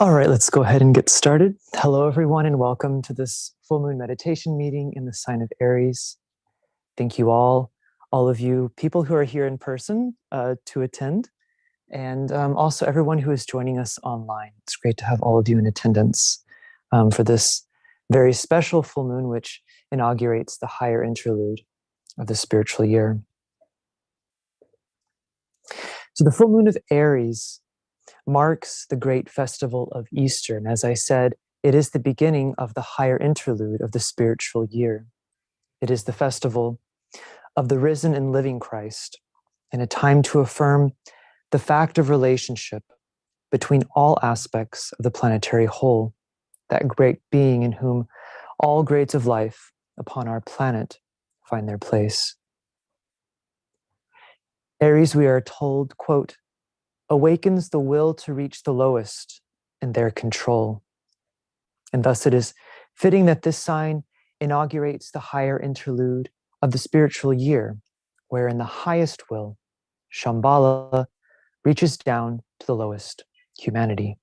All right, let's go ahead and get started. Hello, everyone, and welcome to this full moon meditation meeting in the sign of Aries. Thank you all of you people who are here in person to attend, and also everyone who is joining us online. It's great to have all of you in attendance for this very special full moon, which inaugurates the higher interlude of the spiritual year. So the full moon of Aries marks the great festival of Easter. And as I said, it is the beginning of the higher interlude of the spiritual year. It is the festival of the risen and living Christ, and a time to affirm the fact of relationship between all aspects of the planetary whole, that great being in whom all grades of life upon our planet find their place. Aries, we are told, quote, awakens the will to reach the lowest in their control. And thus it is fitting that this sign inaugurates the higher interlude of the spiritual year, wherein the highest will, Shambhala, reaches down to the lowest, humanity.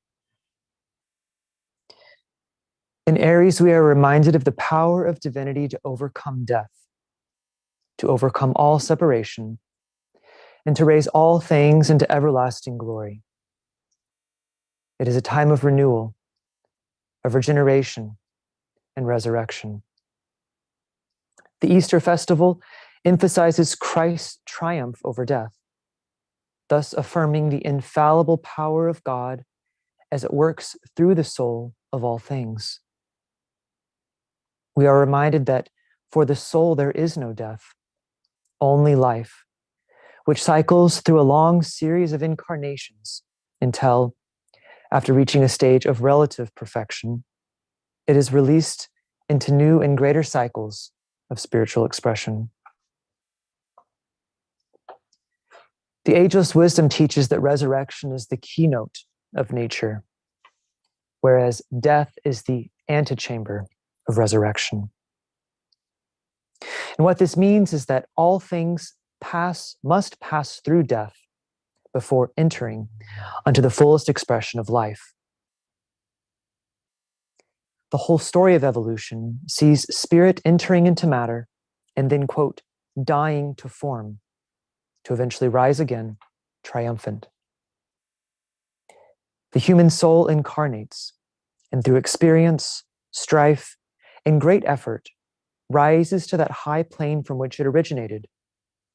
In Aries, we are reminded of the power of divinity to overcome death, to overcome all separation, and to raise all things into everlasting glory. It is a time of renewal, of regeneration, and resurrection. The Easter festival emphasizes Christ's triumph over death, thus affirming the infallible power of God as it works through the soul of all things. We are reminded that for the soul there is no death, only life, which cycles through a long series of incarnations until, after reaching a stage of relative perfection, it is released into new and greater cycles of spiritual expression. The ageless wisdom teaches that resurrection is the keynote of nature, whereas death is the antechamber of resurrection. And what this means is that all things must pass through death before entering unto the fullest expression of life. The whole story of evolution sees spirit entering into matter and then, quote, dying to form, to eventually rise again, triumphant. The human soul incarnates, and through experience, strife, and great effort, rises to that high plane from which it originated,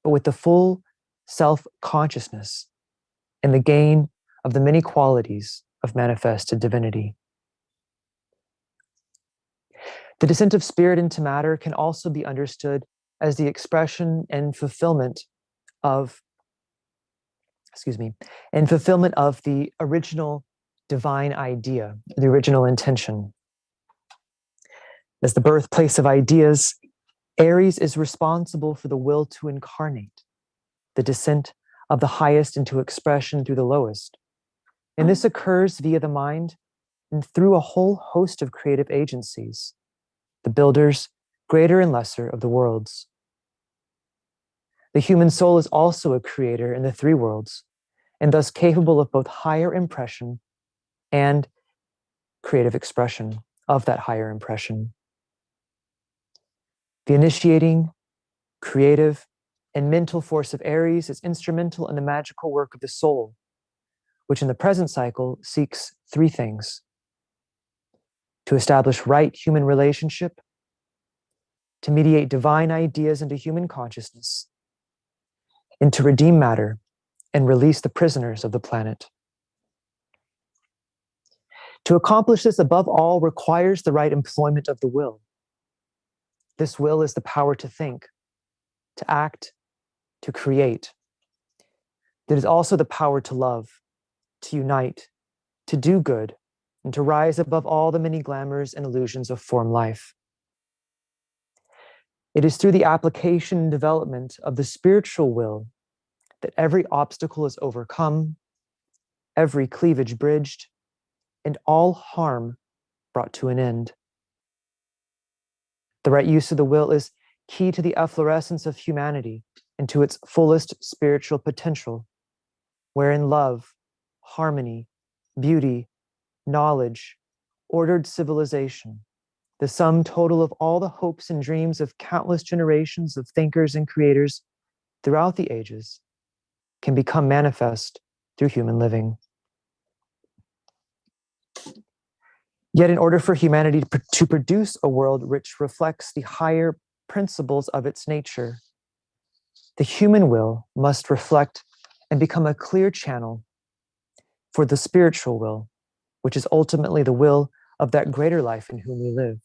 but with the full self-consciousness and the gain of the many qualities of manifested divinity. The descent of spirit into matter can also be understood as the expression and fulfillment of the original divine idea, the original intention. As the birthplace of ideas, Aries is responsible for the will to incarnate, the descent of the highest into expression through the lowest. And this occurs via the mind and through a whole host of creative agencies, the builders, greater and lesser, of the worlds. The human soul is also a creator in the three worlds, and thus capable of both higher impression and creative expression of that higher impression. The initiating, creative, and mental force of Aries is instrumental in the magical work of the soul, which in the present cycle seeks three things: to establish right human relationship, to mediate divine ideas into human consciousness, and to redeem matter and release the prisoners of the planet. To accomplish this, above all, requires the right employment of the will. This will is the power to think, to act, to create. It is also the power to love, to unite, to do good, and to rise above all the many glamours and illusions of form life. It is through the application and development of the spiritual will that every obstacle is overcome, every cleavage bridged, and all harm brought to an end. The right use of the will is key to the efflorescence of humanity and to its fullest spiritual potential, wherein love, harmony, beauty, knowledge, ordered civilization, the sum total of all the hopes and dreams of countless generations of thinkers and creators throughout the ages, can become manifest through human living. Yet, in order for humanity to produce a world which reflects the higher principles of its nature, the human will must reflect and become a clear channel for the spiritual will, which is ultimately the will of that greater life in whom we live.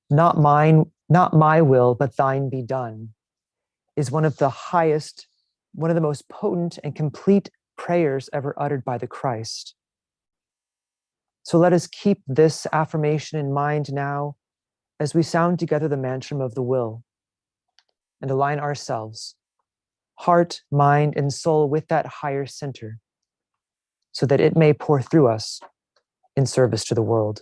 Not my will, but thine be done, is one of the highest, one of the most potent and complete prayers ever uttered by the Christ. So let us keep this affirmation in mind now as we sound together the mantra of the will and align ourselves, heart, mind, and soul with that higher center so that it may pour through us in service to the world.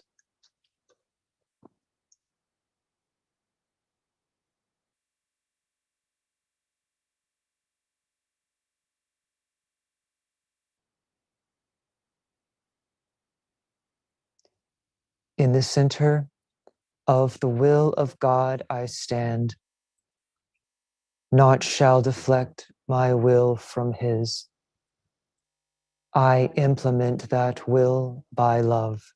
In the center of the will of God I stand. Naught shall deflect my will from his. I implement that will by love.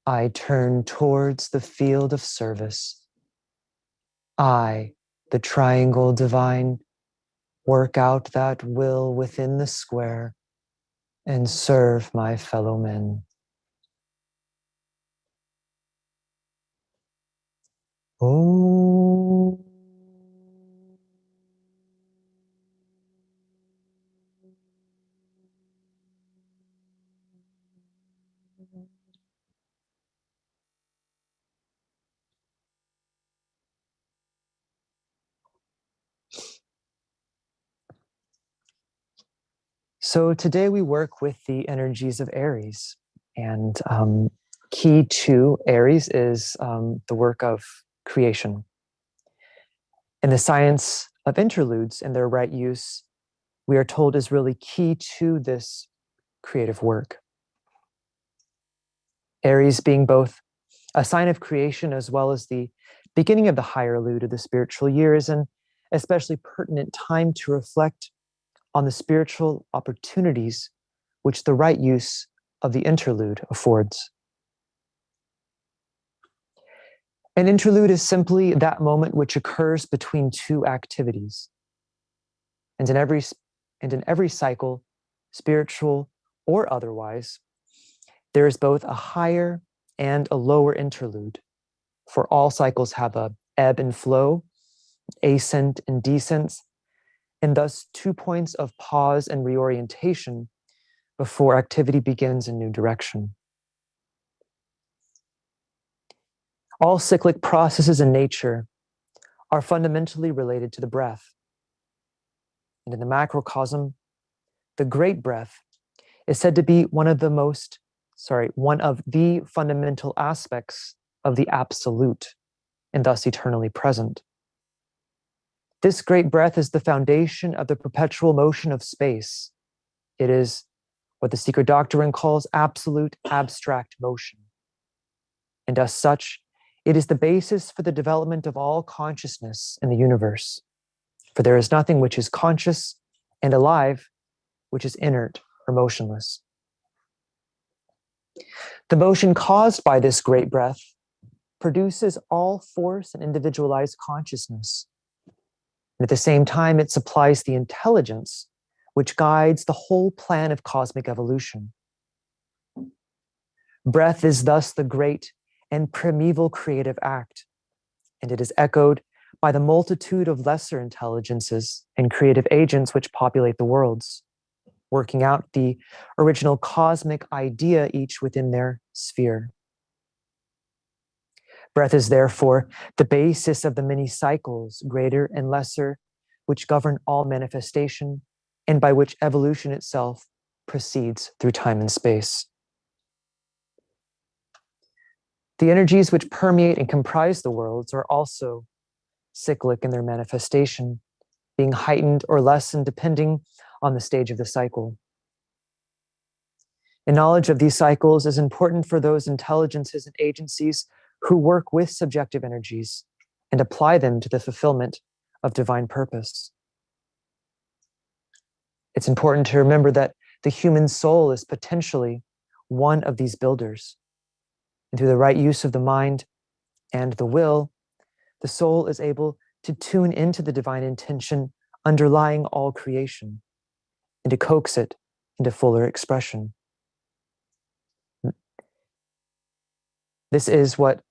I turn towards the field of service. I, the triangle divine, work out that will within the square and serve my fellow men. Oh. So today we work with the energies of Aries, and key to Aries is the work of creation. And the science of interludes and their right use, we are told, is really key to this creative work. Aries being both a sign of creation as well as the beginning of the higher lude of the spiritual year is an especially pertinent time to reflect on the spiritual opportunities which the right use of the interlude affords. An interlude is simply that moment which occurs between two activities. And in every cycle, spiritual or otherwise, there is both a higher and a lower interlude. For all cycles have a ebb and flow, ascent and descent, and thus 2 points of pause and reorientation before activity begins in new direction. All cyclic processes in nature are fundamentally related to the breath. And in the macrocosm, the great breath is said to be one of the fundamental aspects of the absolute, and thus eternally present. This great breath is the foundation of the perpetual motion of space. It is what the secret doctrine calls absolute abstract motion. And as such, it is the basis for the development of all consciousness in the universe. For there is nothing which is conscious and alive which is inert or motionless. The motion caused by this great breath produces all force and individualized consciousness. And at the same time, it supplies the intelligence which guides the whole plan of cosmic evolution. Breath is thus the great and primeval creative act, and it is echoed by the multitude of lesser intelligences and creative agents which populate the worlds, working out the original cosmic idea, each within their sphere. Breath is therefore the basis of the many cycles, greater and lesser, which govern all manifestation and by which evolution itself proceeds through time and space. The energies which permeate and comprise the worlds are also cyclic in their manifestation, being heightened or lessened depending on the stage of the cycle. And knowledge of these cycles is important for those intelligences and agencies who work with subjective energies and apply them to the fulfillment of divine purpose. It's important to remember that the human soul is potentially one of these builders. And through the right use of the mind and the will, the soul is able to tune into the divine intention underlying all creation and to coax it into fuller expression. This is what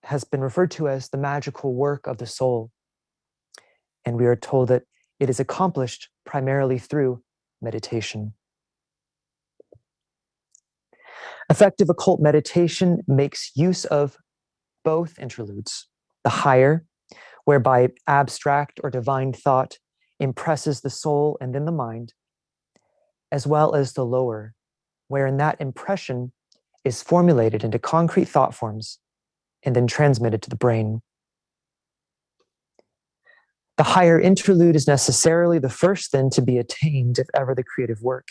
has been referred to as the magical work of the soul. And we are told that it is accomplished primarily through meditation. Effective occult meditation makes use of both interludes, the higher, whereby abstract or divine thought impresses the soul and then the mind, as well as the lower, wherein that impression is formulated into concrete thought forms and then transmitted to the brain. The higher interlude is necessarily the first then to be attained if ever the creative work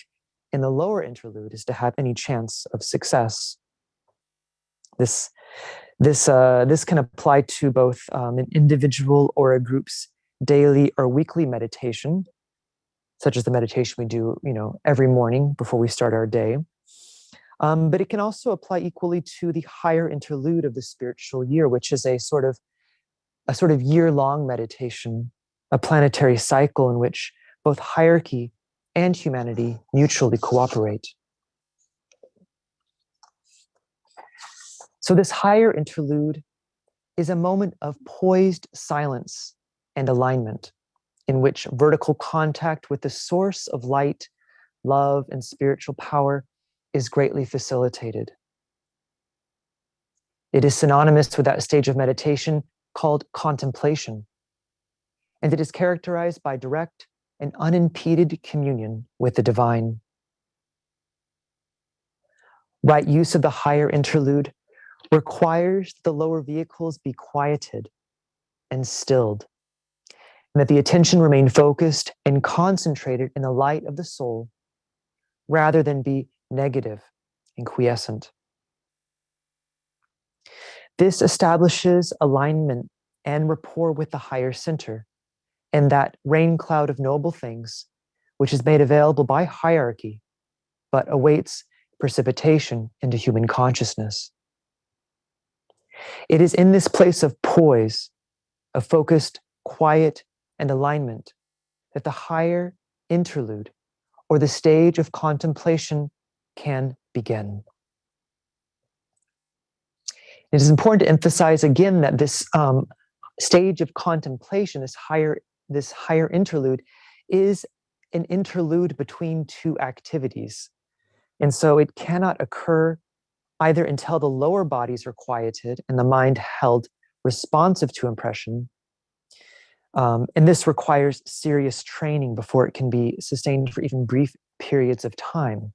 in the lower interlude is to have any chance of success. This can apply to both an individual or a group's daily or weekly meditation, such as the meditation we do, every morning before we start our day. But it can also apply equally to the higher interlude of the spiritual year, which is a sort of year-long meditation, a planetary cycle in which both hierarchy and humanity mutually cooperate. So this higher interlude is a moment of poised silence and alignment in which vertical contact with the source of light, love, and spiritual power is greatly facilitated. It is synonymous with that stage of meditation called contemplation, and it is characterized by direct and unimpeded communion with the divine. Right use of the higher interlude requires that the lower vehicles be quieted and stilled, and that the attention remain focused and concentrated in the light of the soul rather than be negative and quiescent. This establishes alignment and rapport with the higher center and that rain cloud of noble things, which is made available by hierarchy, but awaits precipitation into human consciousness. It is in this place of poise, of focused quiet and alignment, that the higher interlude or the stage of contemplation can begin. It is important to emphasize again that this stage of contemplation, this higher interlude, is an interlude between two activities. And so it cannot occur either until the lower bodies are quieted and the mind held responsive to impression. And this requires serious training before it can be sustained for even brief periods of time.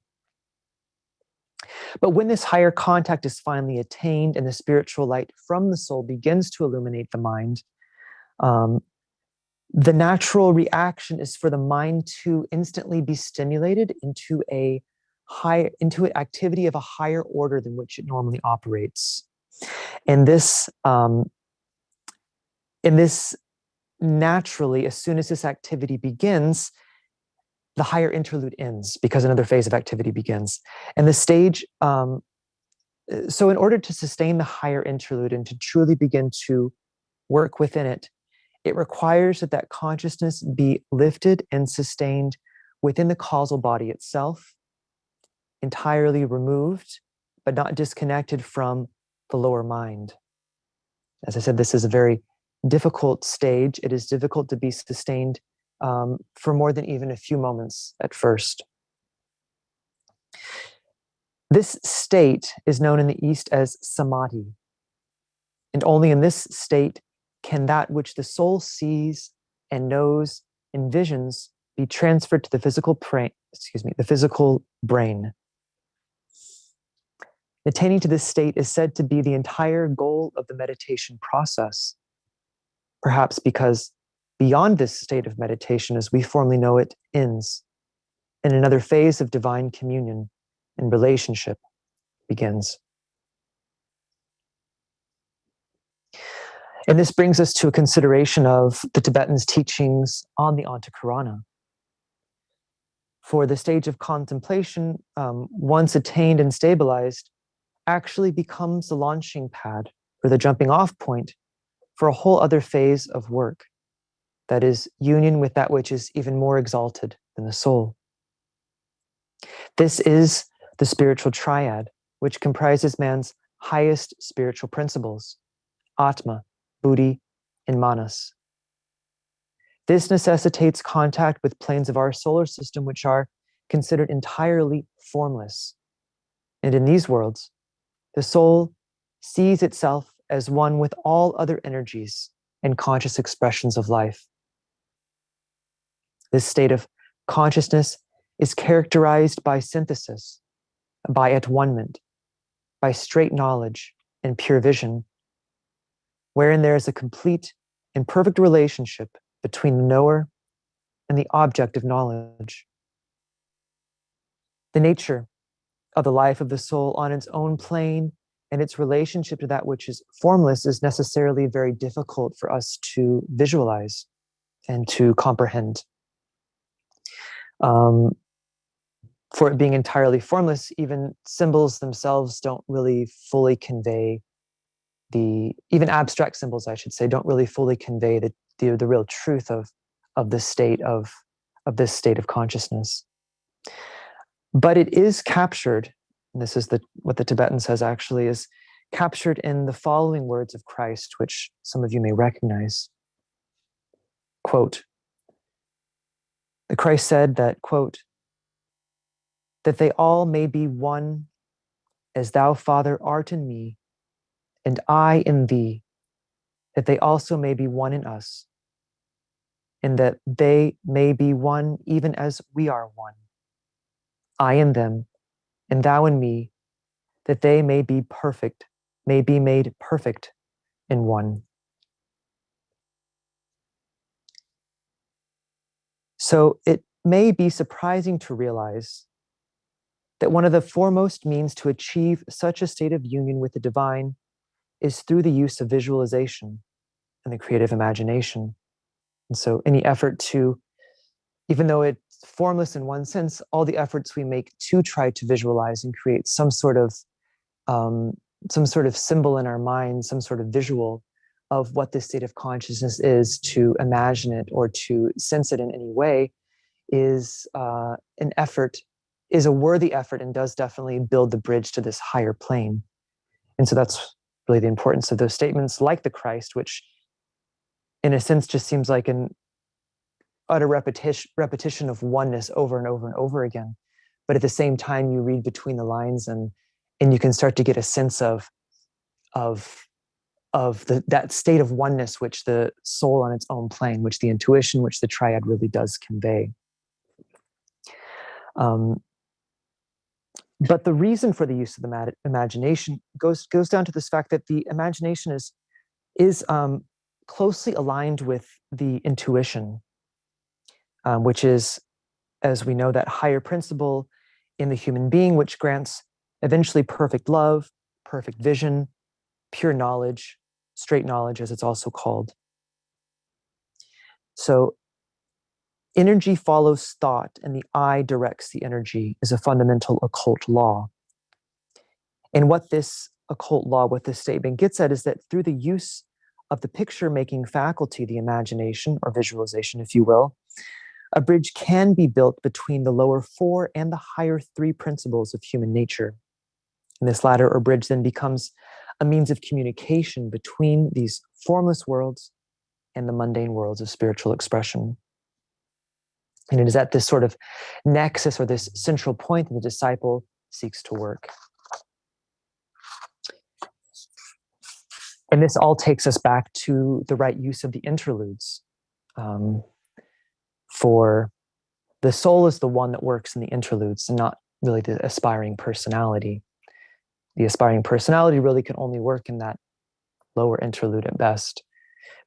But when this higher contact is finally attained and the spiritual light from the soul begins to illuminate the mind, the natural reaction is for the mind to instantly be stimulated into an activity of a higher order than which it normally operates. And this naturally, as soon as this activity begins, the higher interlude ends because another phase of activity begins. And the stage, so in order to sustain the higher interlude and to truly begin to work within it, it requires that consciousness be lifted and sustained within the causal body itself, entirely removed, but not disconnected from the lower mind. As I said, this is a very difficult stage. It is difficult to be sustained for more than even a few moments at first. This state is known in the East as samadhi. And only in this state can that which the soul sees and knows, envisions, be transferred to the physical brain. Attaining to this state is said to be the entire goal of the meditation process, perhaps because beyond this state of meditation, as we formally know it, ends, and another phase of divine communion and relationship begins. And this brings us to a consideration of the Tibetans' teachings on the Antakarana. For the stage of contemplation, once attained and stabilized, actually becomes the launching pad or the jumping off point for a whole other phase of work, that is, union with that which is even more exalted than the soul. This is the spiritual triad, which comprises man's highest spiritual principles: Atma, Buddhi, and Manas. This necessitates contact with planes of our solar system which are considered entirely formless. And in these worlds, the soul sees itself as one with all other energies and conscious expressions of life. This state of consciousness is characterized by synthesis, by at-one-ment, by straight knowledge and pure vision, wherein there is a complete and perfect relationship between the knower and the object of knowledge. The nature of the life of the soul on its own plane and its relationship to that which is formless is necessarily very difficult for us to visualize and to comprehend. For it being entirely formless, even symbols themselves don't really fully convey even abstract symbols, I should say, don't really fully convey the real truth of this state of this state of consciousness. But it is captured, and this is what the Tibetan says actually, is captured in the following words of Christ, which some of you may recognize. Quote, the Christ said that, quote, that they all may be one, as thou, Father, art in me, and I in thee, that they also may be one in us, and that they may be one even as we are one. I in them, and thou in me, that they may be perfect, may be made perfect in one. So it may be surprising to realize that one of the foremost means to achieve such a state of union with the divine is through the use of visualization and the creative imagination. And so any effort to, even though it's formless in one sense, all the efforts we make to try to visualize and create some sort of symbol in our mind, some sort of visual of what this state of consciousness is, to imagine it or to sense it in any way, is an effort, is a worthy effort, and does definitely build the bridge to this higher plane. And so that's really the importance of those statements, like the Christ, which in a sense just seems like an utter repetition of oneness over and over and over again. But at the same time, you read between the lines, and you can start to get a sense of that state of oneness which the soul on its own plane, which the intuition, which the triad really does convey. But the reason for the use of the imagination goes down to this fact that the imagination is closely aligned with the intuition, which is, as we know, that higher principle in the human being, which grants eventually perfect love, perfect vision, pure knowledge, straight knowledge, as it's also called. So energy follows thought, and the eye directs the energy is a fundamental occult law. And what this occult law, what this statement gets at, is that through the use of the picture-making faculty, the imagination, or visualization, if you will, a bridge can be built between the lower four and the higher three principles of human nature. And this ladder or bridge then becomes a means of communication between these formless worlds and the mundane worlds of spiritual expression. And it is at this sort of nexus, or this central point, that the disciple seeks to work. And this all takes us back to the right use of the interludes for The soul is the one that works in the interludes and not really the aspiring personality. The aspiring personality really can only work in that lower interlude at best.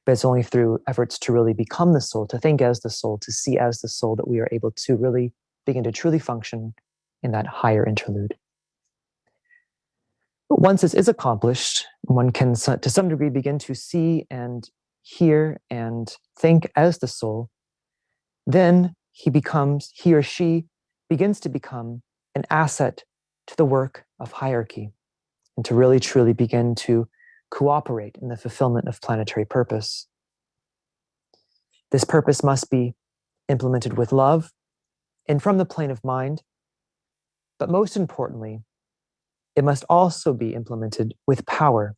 But it's only through efforts to really become the soul, to think as the soul, to see as the soul, that we are able to really begin to truly function in that higher interlude. But once this is accomplished, one can, to some degree, begin to see and hear and think as the soul. Then he or she begins to become an asset to the work of hierarchy and to really truly begin to cooperate in the fulfillment of planetary purpose. This purpose must be implemented with love and from the plane of mind, but most importantly, it must also be implemented with power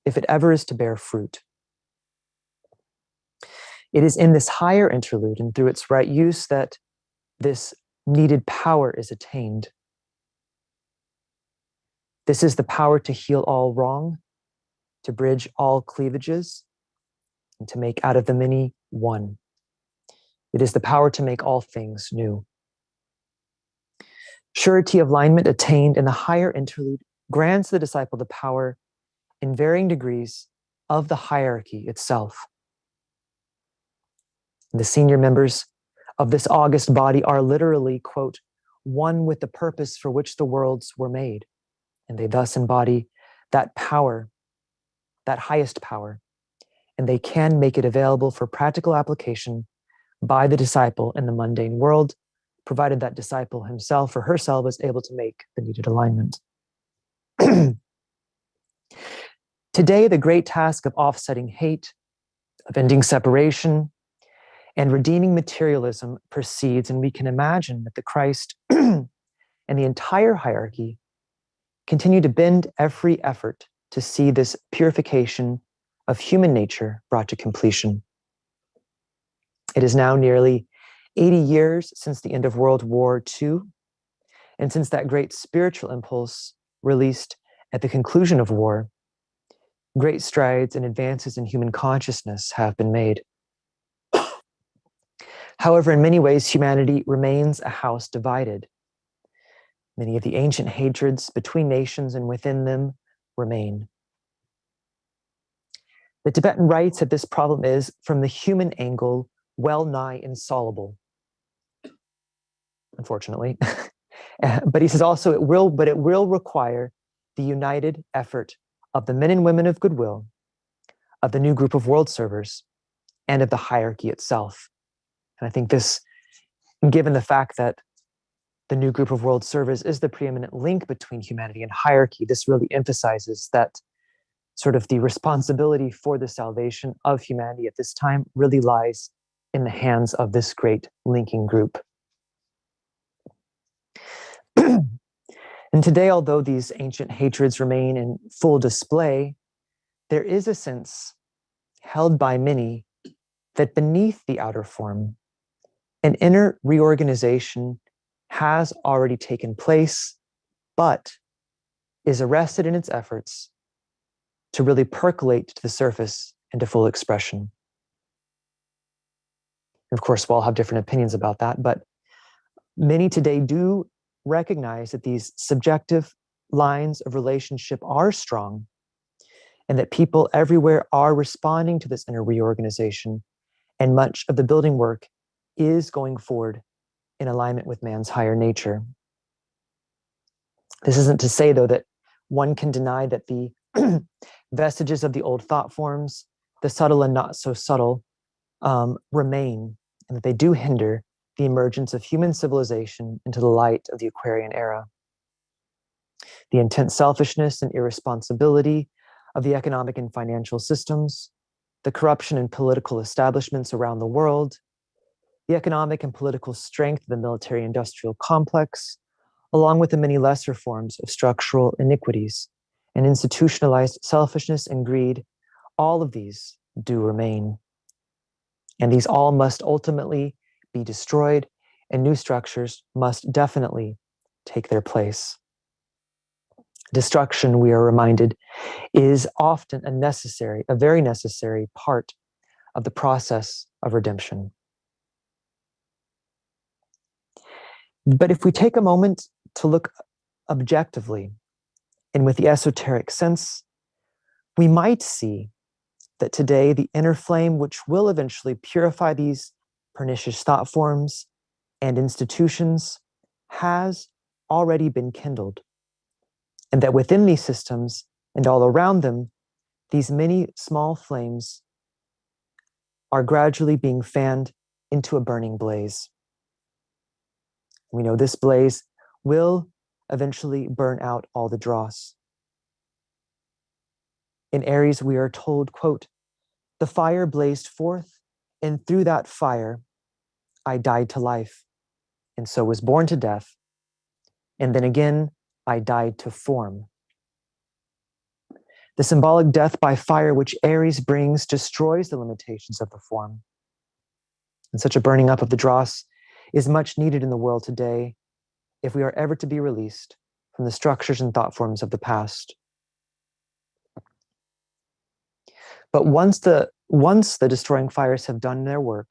if it ever is to bear fruit. It is in this higher interlude and through its right use that this needed power is attained. This is the power to heal all wrong, to bridge all cleavages, and to make out of the many one. It is the power to make all things new. Surety of alignment attained in the higher interlude grants the disciple the power in varying degrees of the hierarchy itself. The senior members of this august body are literally, quote, one with the purpose for which the worlds were made. And they thus embody that power, that highest power, and they can make it available for practical application by the disciple in the mundane world, provided that disciple himself or herself is able to make the needed alignment. Today, the great task of offsetting hate, of ending separation, and redeeming materialism proceeds, and we can imagine that the Christ and the entire hierarchy continue to bend every effort to see this purification of human nature brought to completion. It is now nearly 80 years since the end of World War II, and since that great spiritual impulse released at the conclusion of war, great strides and advances in human consciousness have been made. However, in many ways, humanity remains a house divided. Many of the ancient hatreds between nations and within them remain. The Tibetan writes that this problem is, from the human angle, well nigh insoluble, unfortunately. But he says also it will require the united effort of the men and women of goodwill, of the new group of world servers, and of the hierarchy itself. And I think this, given the fact that the new group of world servers is the preeminent link between humanity and hierarchy, this really emphasizes that sort of the responsibility for the salvation of humanity at this time really lies in the hands of this great linking group. And today, although these ancient hatreds remain in full display, there is a sense held by many that beneath the outer form, an inner reorganization has already taken place, but is arrested in its efforts to really percolate to the surface and to full expression. Of course, we'll all have different opinions about that, but many today do recognize that these subjective lines of relationship are strong and that people everywhere are responding to this inner reorganization, and much of the building work is going forward in alignment with man's higher nature. This isn't to say, though, that one can deny that the vestiges of the old thought forms, the subtle and not so subtle, remain, and that they do hinder the emergence of human civilization into the light of the Aquarian era. The intense selfishness and irresponsibility of the economic and financial systems, the corruption and political establishments around the world, the economic and political strength of the military-industrial complex, along with the many lesser forms of structural iniquities and institutionalized selfishness and greed, all of these do remain. And these all must ultimately be destroyed, and new structures must definitely take their place. Destruction, we are reminded, is often a very necessary part of the process of redemption. But if we take a moment to look objectively and with the esoteric sense, we might see that today the inner flame, which will eventually purify these pernicious thought forms and institutions, has already been kindled. And that within these systems and all around them, these many small flames are gradually being fanned into a burning blaze. We know this blaze will eventually burn out all the dross. In Aries, we are told, quote, "The fire blazed forth, and through that fire I died to life, and so was born to death. And then again, I died to form." The symbolic death by fire which Aries brings destroys the limitations of the form. And such a burning up of the dross is much needed in the world today if we are ever to be released from the structures and thought forms of the past. But once the destroying fires have done their work,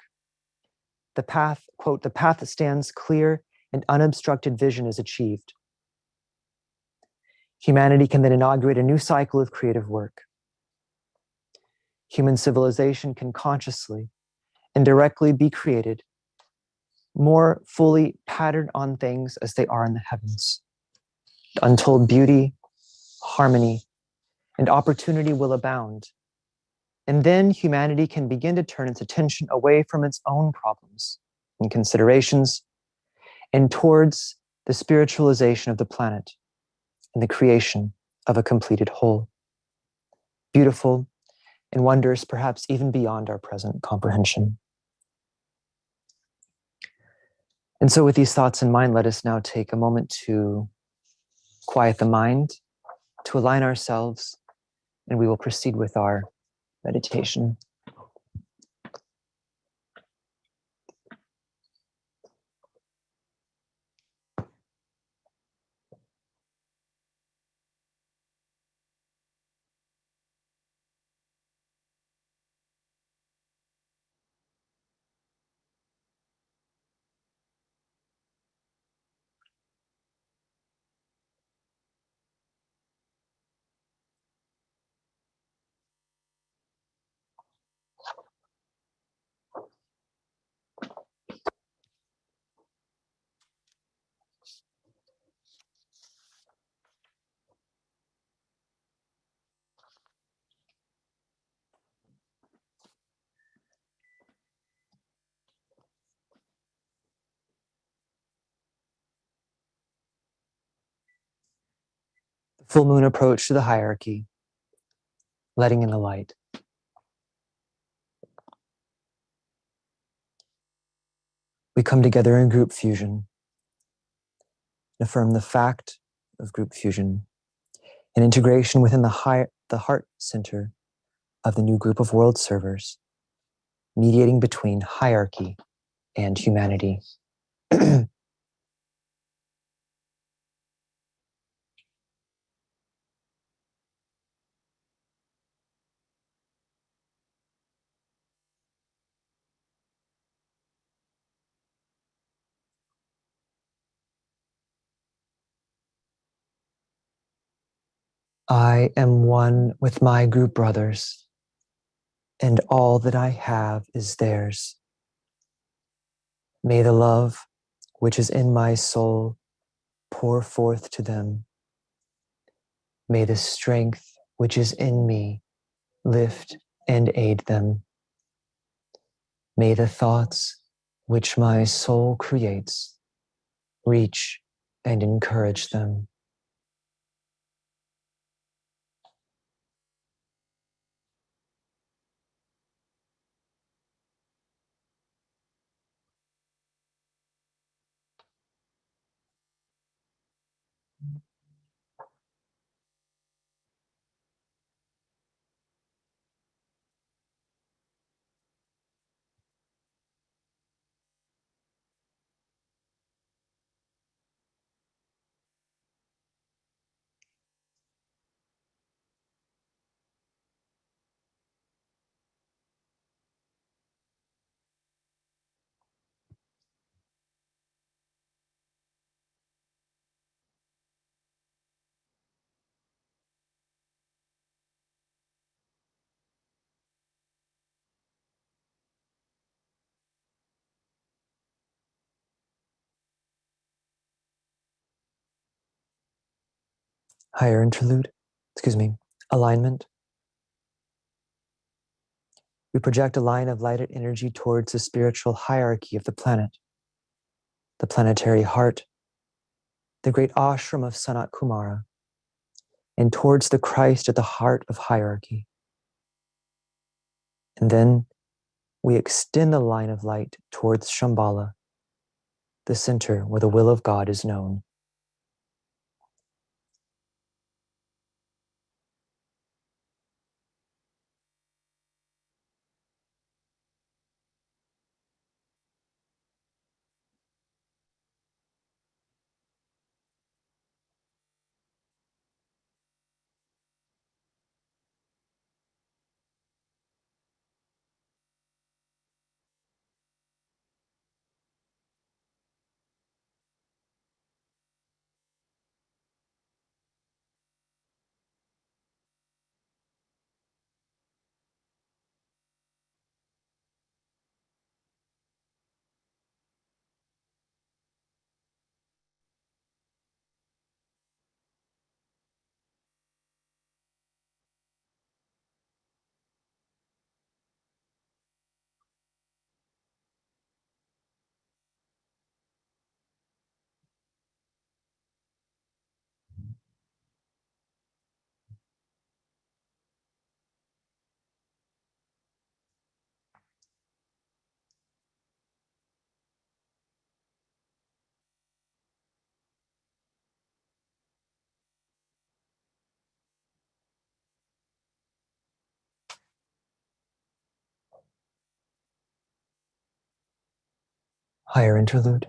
the path, quote, "the path that stands clear and unobstructed vision is achieved." Humanity can then inaugurate a new cycle of creative work. Human civilization can consciously and directly be created, more fully patterned on things as they are in the heavens. Untold beauty, harmony, and opportunity will abound. And then humanity can begin to turn its attention away from its own problems and considerations and towards the spiritualization of the planet and the creation of a completed whole. Beautiful and wondrous, perhaps even beyond our present comprehension. And so with these thoughts in mind, let us now take a moment to quiet the mind, to align ourselves, and we will proceed with our meditation. The full moon approach to the hierarchy, letting in the light. We come together in group fusion, affirm the fact of group fusion and integration within the heart center of the new group of world servers, mediating between hierarchy and humanity. I am one with my group brothers, and all that I have is theirs. May the love which is in my soul pour forth to them. May the strength which is in me lift and aid them. May the thoughts which my soul creates reach and encourage them. Higher interlude, alignment. We project a line of lighted energy towards the spiritual hierarchy of the planet, the planetary heart, the great ashram of Sanat Kumara, and towards the Christ at the heart of hierarchy. And then we extend the line of light towards Shambhala, the center where the will of God is known. Higher interlude.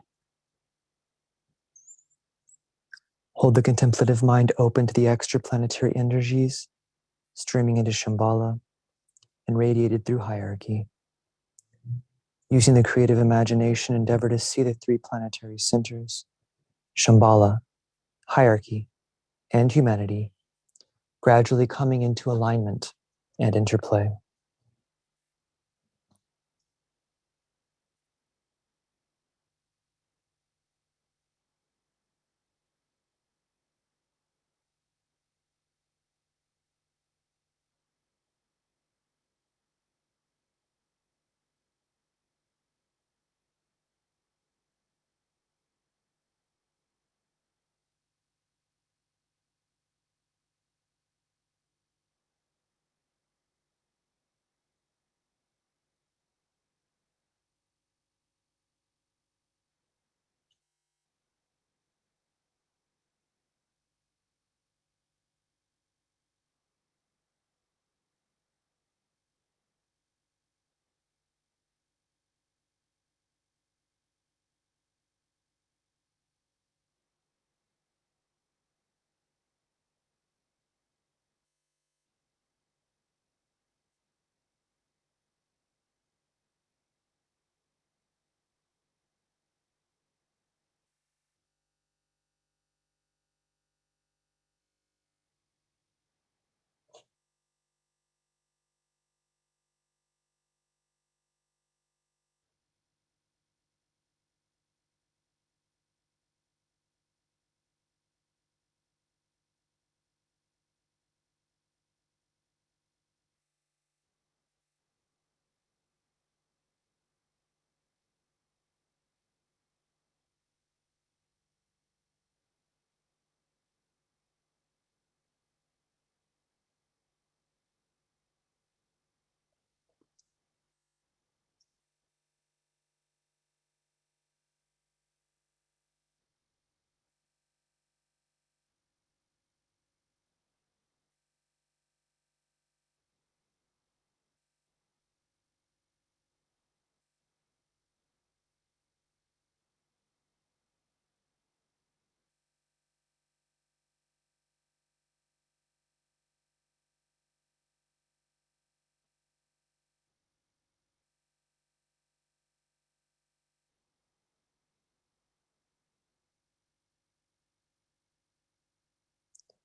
Hold the contemplative mind open to the extraplanetary energies streaming into Shambhala and radiated through hierarchy. Using the creative imagination, endeavor to see the three planetary centers, Shambhala, hierarchy, and humanity, gradually coming into alignment and interplay.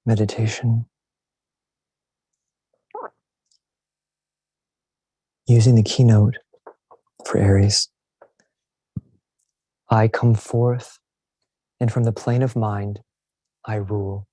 Meditation. Using the keynote for Aries. I come forth, and from the plane of mind, I rule.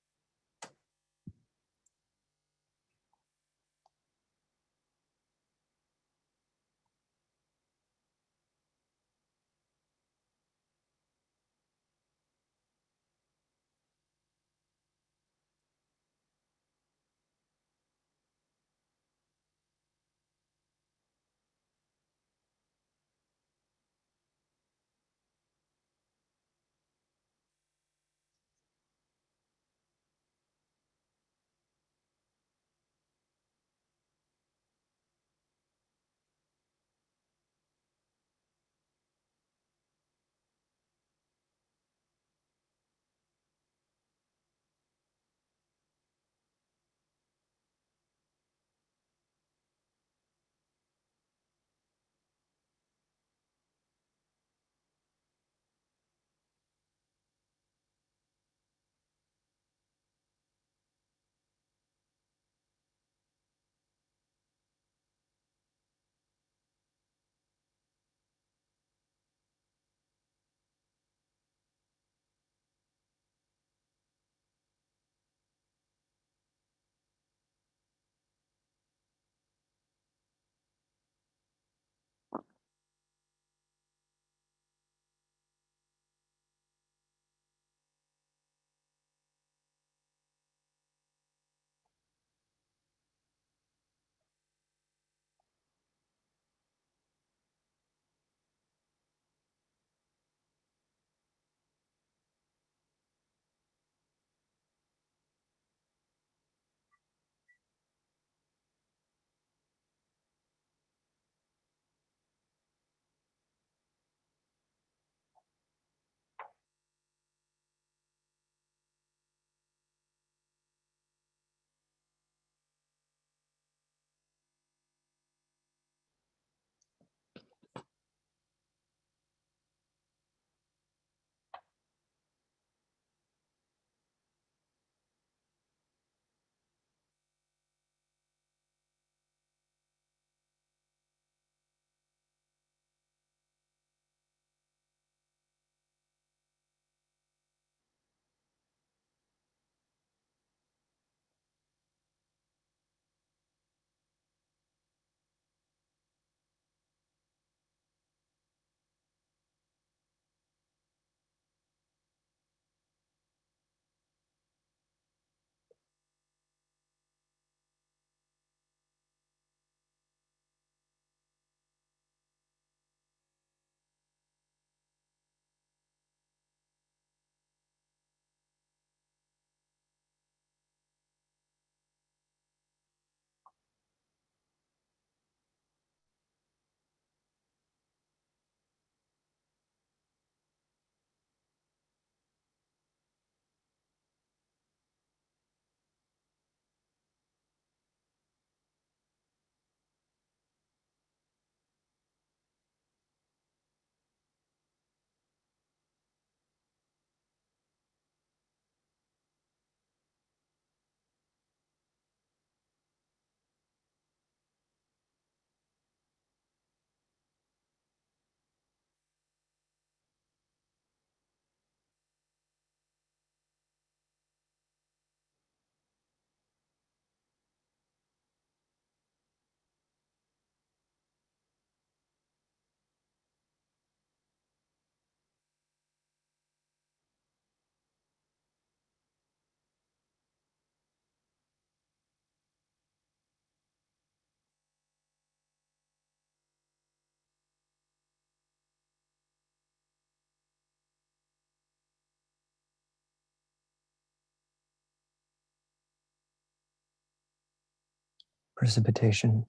precipitation.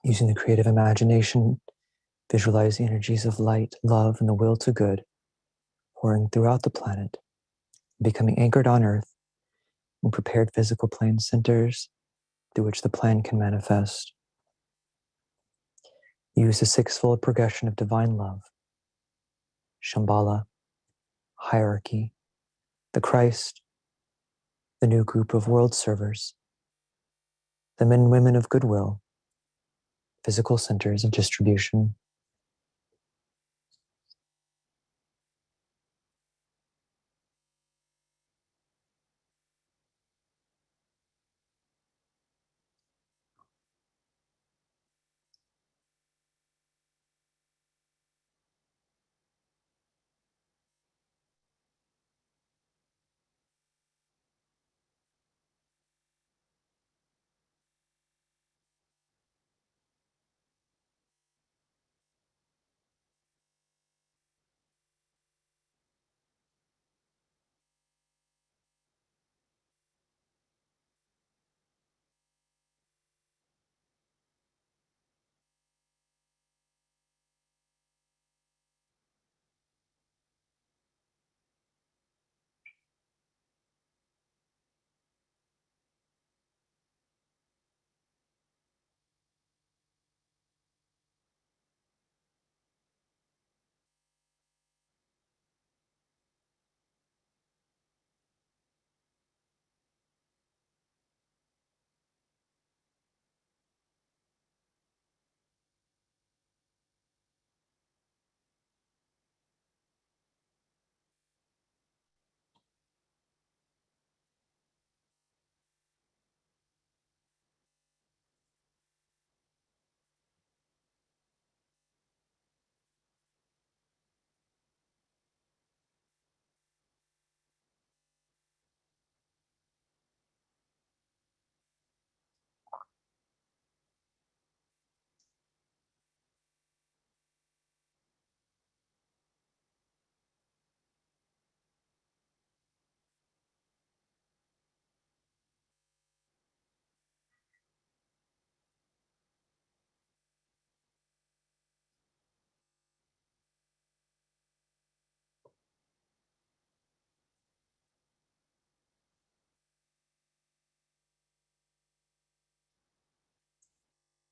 Using the creative imagination, visualize the energies of light, love, and the will to good pouring throughout the planet, becoming anchored on Earth in prepared physical plane centers through which the plan can manifest. Use the sixfold progression of divine love, Shambhala, hierarchy, the Christ, the new group of world servers, the men and women of goodwill, physical centers of distribution.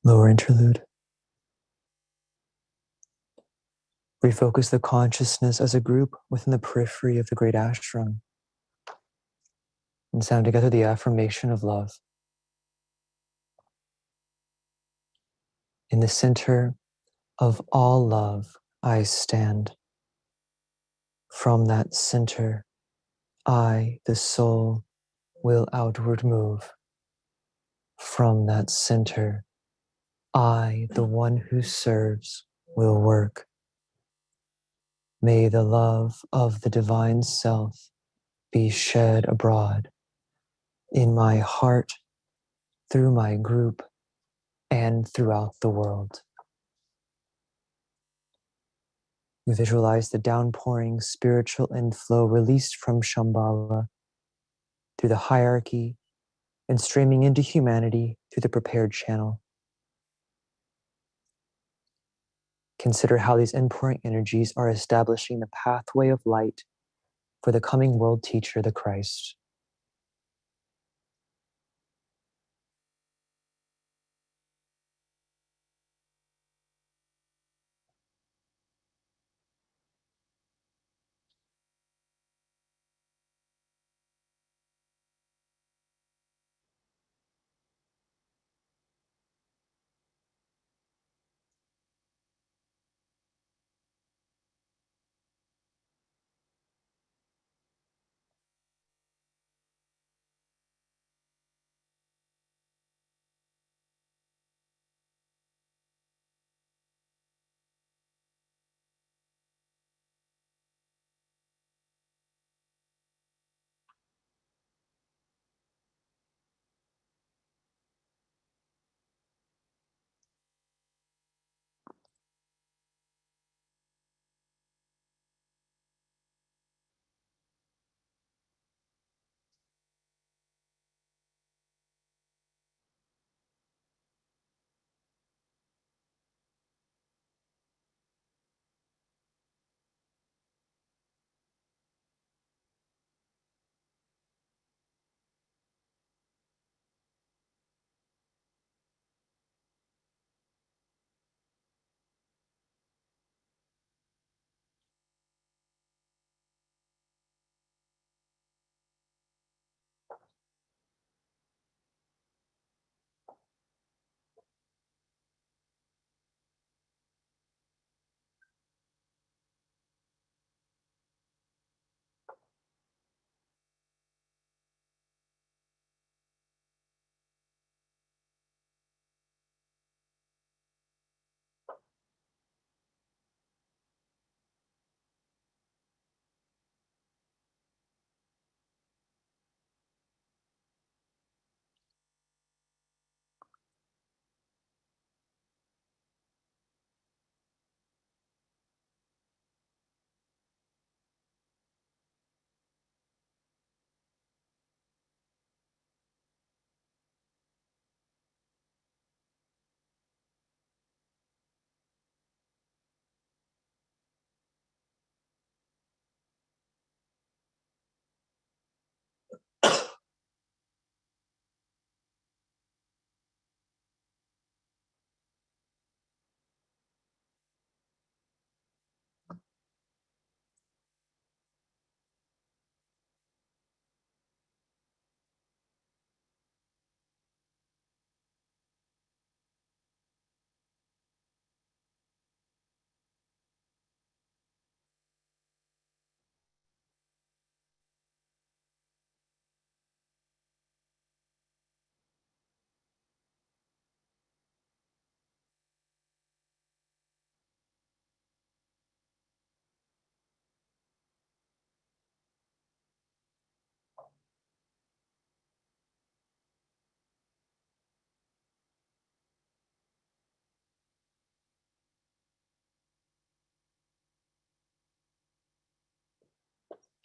Lower interlude. Refocus the consciousness as a group within the periphery of the great ashram and sound together the affirmation of love. In the center of all love, I stand. From that center, I, the soul, will outward move. From that center, I, the one who serves, will work. May the love of the divine self be shed abroad in my heart, through my group, and throughout the world. You visualize the downpouring spiritual inflow released from Shambhala through the hierarchy and streaming into humanity through the prepared channel. Consider how these inpouring energies are establishing the pathway of light for the coming world teacher, the Christ.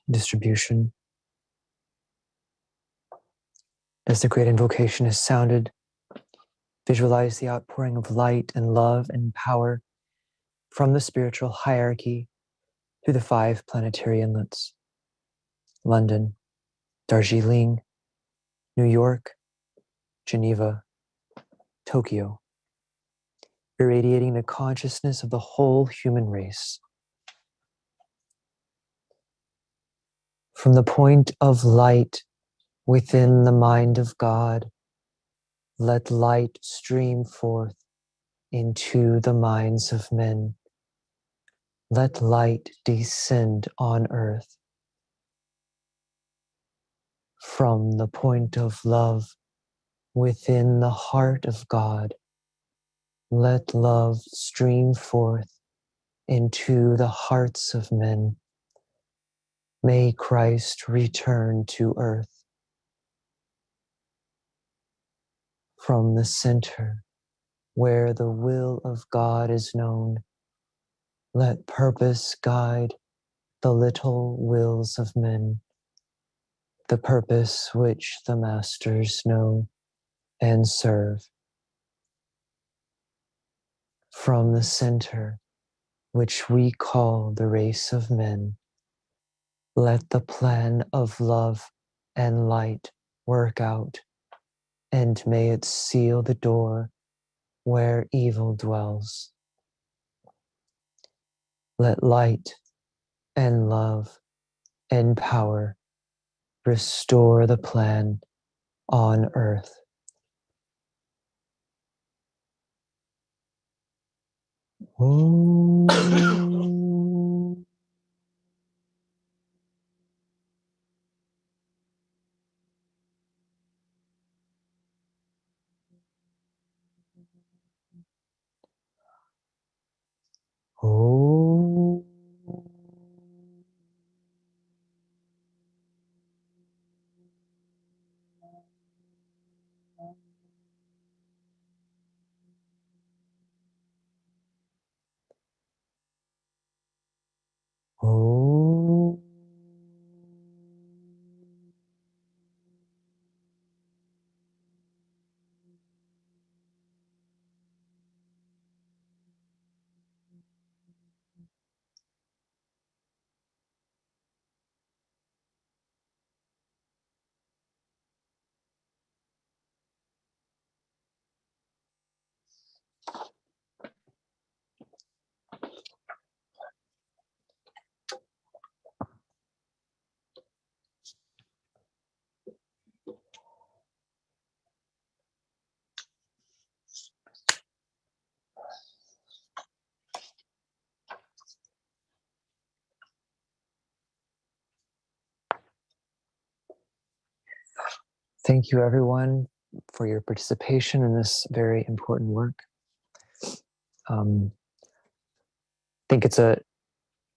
distribution. As the great invocation is sounded, visualize the outpouring of light and love and power from the spiritual hierarchy through the 5 planetary inlets: London, Darjeeling, New York, Geneva, Tokyo, irradiating the consciousness of the whole human race. From the point of light within the mind of God, let light stream forth into the minds of men. Let light descend on earth. From the point of love within the heart of God, let love stream forth into the hearts of men. May Christ return to earth. From the center where the will of God is known, let purpose guide the little wills of men, the purpose which the masters know and serve. From the center which we call the race of men, let the plan of love and light work out, and may it seal the door where evil dwells. Let light and love and power restore the plan on earth. Om. Om. Om. Thank you, everyone, for your participation in this very important work. I think it's a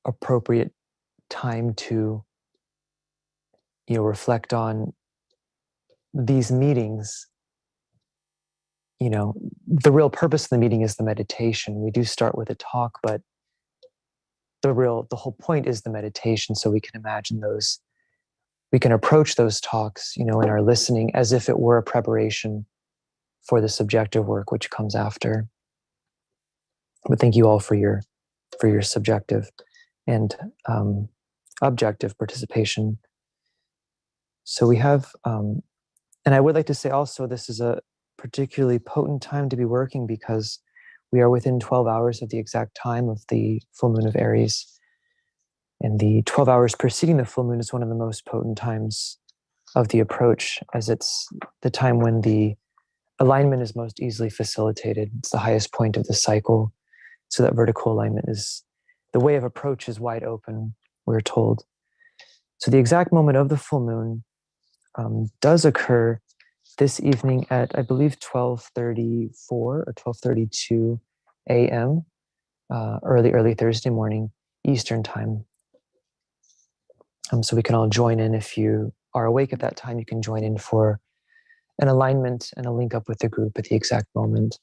appropriate time to reflect on these meetings. The real purpose of the meeting is the meditation. We do start with a talk, but the whole point is the meditation. So we can imagine those, we can approach those talks, in our listening as if it were a preparation for the subjective work which comes after. But thank you all for your subjective and objective participation. So we have, and I would like to say also, this is a particularly potent time to be working because we are within 12 hours of the exact time of the full moon of Aries. And the 12 hours preceding the full moon is one of the most potent times of the approach, as it's the time when the alignment is most easily facilitated. It's the highest point of the cycle. So that vertical alignment is, the way of approach is wide open, we're told. So the exact moment of the full moon does occur this evening at, I believe, 12:34 or 12:32 a.m., early Thursday morning, Eastern time. So we can all join in. If you are awake at that time, you can join in for an alignment and a link up with the group at the exact moment.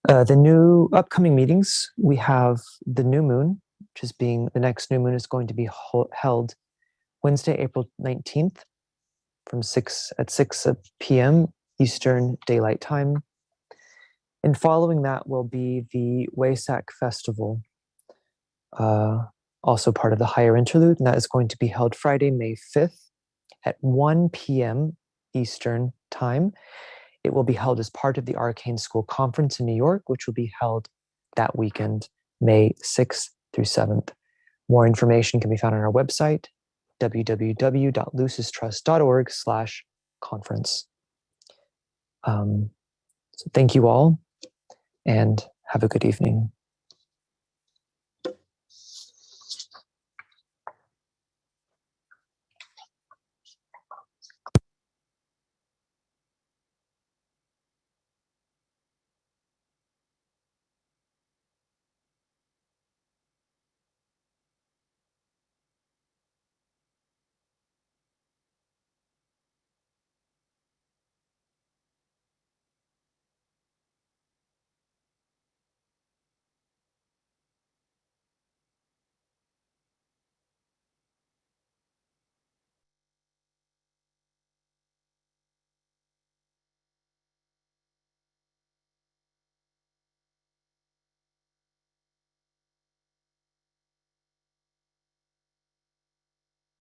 The new upcoming meetings, we have the new moon which is being the next new moon is going to be held Wednesday, April 19th from 6 p.m. Eastern Daylight Time. And following that will be the Wesak Festival, also part of the Higher Interlude, and that is going to be held Friday, May 5th at 1 p.m. Eastern Time. It will be held as part of the Arcane School Conference in New York, which will be held that weekend, May 6th through 7th. More information can be found on our website, www.lucistrust.org/conference. So thank you all, and have a good evening.